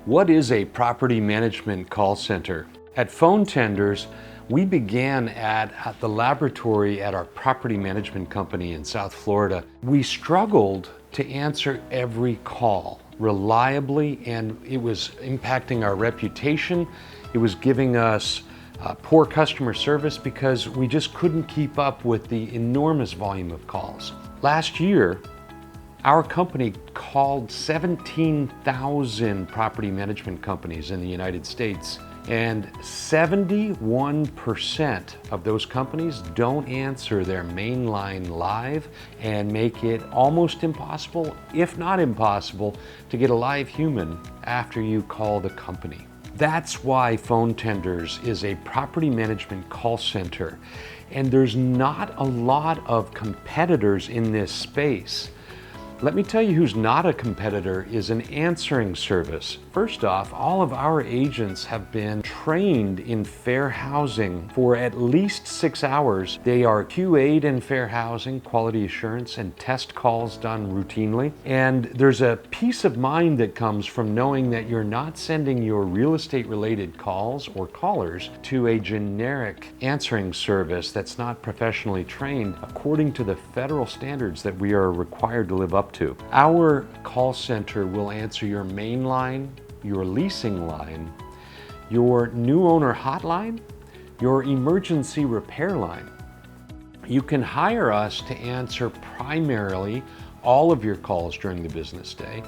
What is a property management call center? At Phone Tenders, we began at the laboratory at our property management company in South Florida. We struggled to answer every call reliably, and it was impacting our reputation. It was giving us poor customer service because we just couldn't keep up with the enormous volume of calls. Last year, our company called 17,000 property management companies in the United States, and 71% of those companies don't answer their main line live and make it almost impossible, if not impossible, to get a live human after you call the company. That's why Phone Tenders is a property management call center, and there's not a lot of competitors in this space. Let me tell you who's not a competitor is an answering service. First off, all of our agents have been trained in fair housing for at least 6 hours. They are QA'd in fair housing, quality assurance, and test calls done routinely. And there's a peace of mind that comes from knowing that you're not sending your real estate related calls or callers to a generic answering service that's not professionally trained according to the federal standards that we are required to live up to. Our call center will answer your main line, your leasing line, your new owner hotline, your emergency repair line. You can hire us to answer primarily all of your calls during the business day,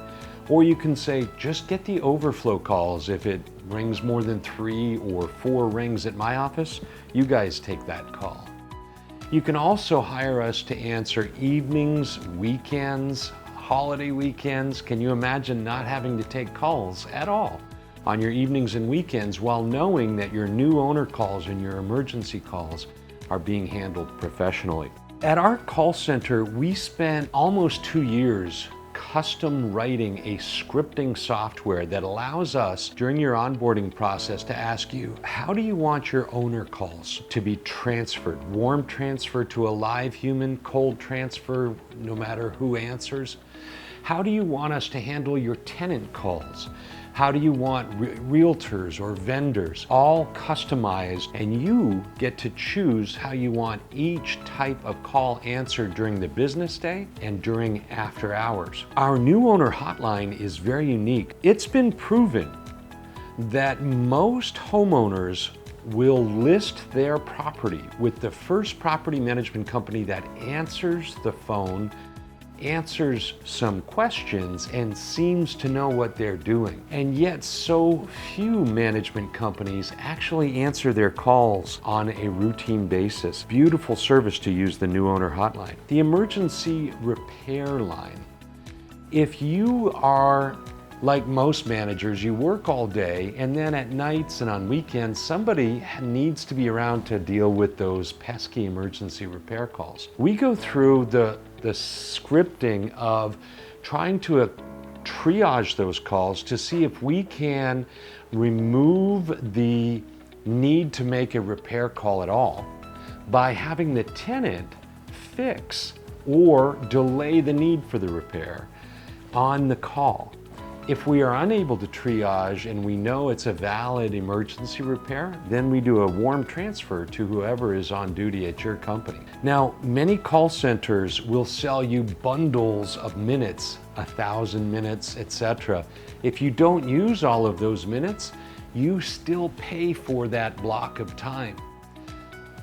or you can say, just get the overflow calls. If it rings more than 3 or 4 rings at my office, you guys take that call. You can also hire us to answer evenings, weekends, holiday weekends. Can you imagine not having to take calls at all on your evenings and weekends while knowing that your new owner calls and your emergency calls are being handled professionally? At our call center, we spent almost 2 years custom writing a scripting software that allows us during your onboarding process to ask you, how do you want your owner calls to be transferred? Warm transfer to a live human, cold transfer no matter who answers? How do you want us to handle your tenant calls? How do you want realtors or vendors? All customized, and you get to choose how you want each type of call answered during the business day and during after hours. Our new owner hotline is very unique. It's been proven that most homeowners will list their property with the first property management company that answers the phone, answers some questions, and seems to know what they're doing. And yet so few management companies actually answer their calls on a routine basis. Beautiful service to use the new owner hotline. The emergency repair line. If you are like most managers, you work all day, and then at nights and on weekends, somebody needs to be around to deal with those pesky emergency repair calls. We go through the scripting of trying to triage those calls to see if we can remove the need to make a repair call at all by having the tenant fix or delay the need for the repair on the call. If we are unable to triage and we know it's a valid emergency repair, then we do a warm transfer to whoever is on duty at your company. Now, many call centers will sell you bundles of minutes, 1,000 minutes, etc. If you don't use all of those minutes, you still pay for that block of time.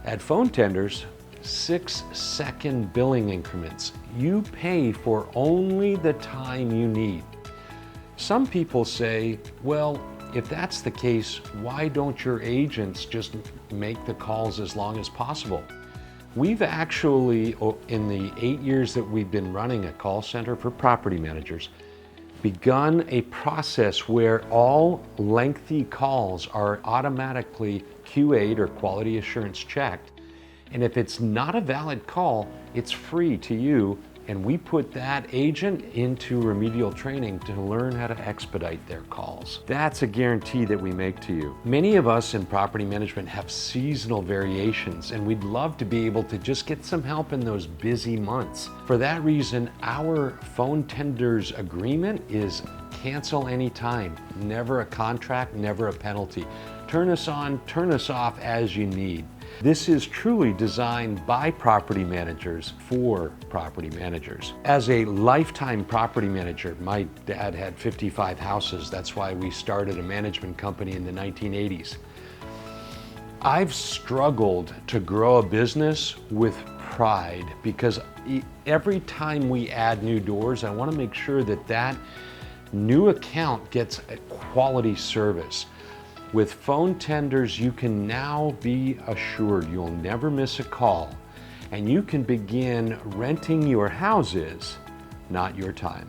At Phone Tenders, 6-second billing increments. You pay for only the time you need. Some people say, well, if that's the case, why don't your agents just make the calls as long as possible? We've actually, in the 8 years that we've been running a call center for property managers, begun a process where all lengthy calls are automatically QA'd or quality assurance checked. And if it's not a valid call, it's free to you, and we put that agent into remedial training to learn how to expedite their calls. That's a guarantee that we make to you. Many of us in property management have seasonal variations, and we'd love to be able to just get some help in those busy months. For that reason, our Phone Tenders agreement is cancel anytime. Never a contract, never a penalty. Turn us on, turn us off as you need. This is truly designed by property managers for property managers. As a lifetime property manager, my dad had 55 houses. That's why we started a management company in the 1980s. I've struggled to grow a business with pride because every time we add new doors, I want to make sure that that new account gets a quality service. With phone tenders, you can now be assured you'll never miss a call, and you can begin renting your houses, not your time.